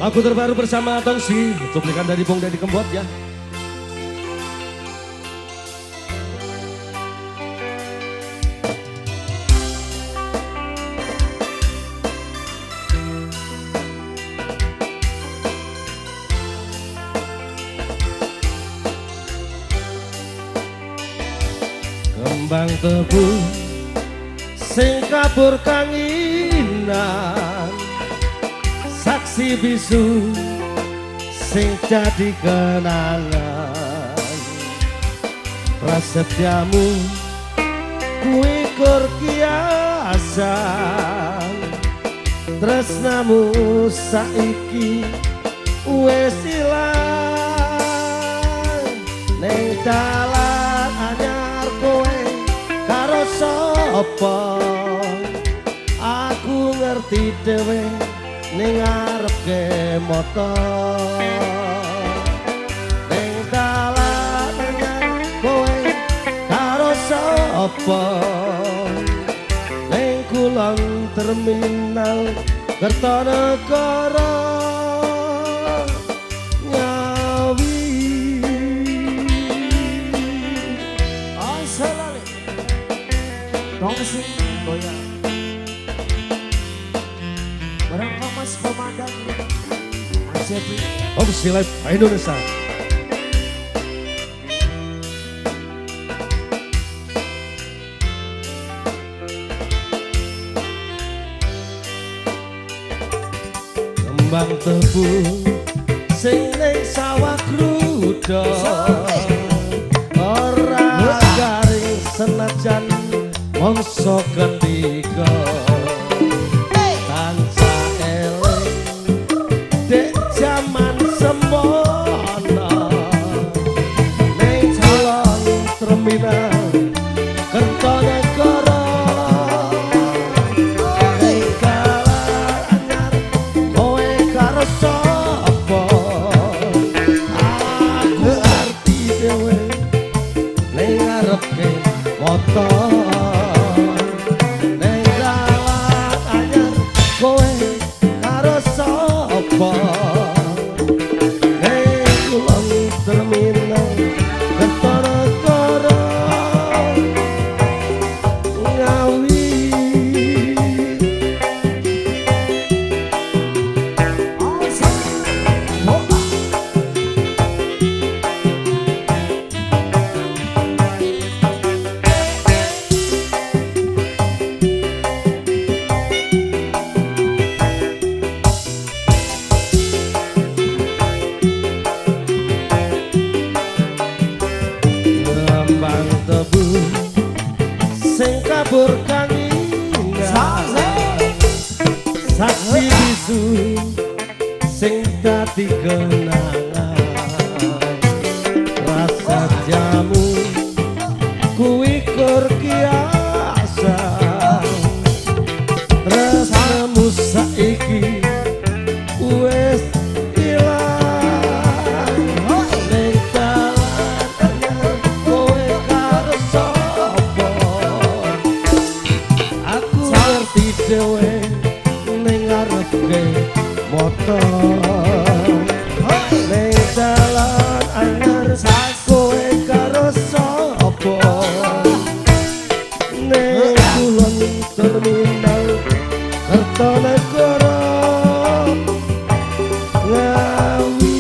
Lagu terbaru bersama Tongsi, cuplikan dari Bung Deddy Kempot ya. Kembang tebu sing kabur kanginan, saksi bisu sing jadi kenangan. Prasetyamu kuwi kur kiasan, tresnamu saiki wis ilang. Ning dalan anyar kowe karo sapa, aku ngerti dhewe ning ngarepe motor. Ning dalan anyar kowe karo sapa, ning kulon terminal Kertanegara Ngawi. Asalale Tongsi goyang bareng Mas Komandan Asepi Tongsi Live Indonesia. Kembang tebu sing ning sawah grudok, ora garing senajan mangsa ketiga. Tansah eling dek jaman semono, ning calon terminal Kertanegara. Motor ning dalan anyar kowe karo sapa, ning kulon terminal Kertanegara Ngawi. Kembang tebu sing kabur kanginan, saksi bisu sing dadi kenangan. Rasa jamu kuwi kur kiasan, tresnamu saiki wis dewe ning ngarepe motor. Ning dalan anyar kowe karo sapa, ning kulon terminal Kertanegara Ngawi.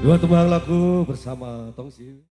Dua tembang lagu bersama Tongsi.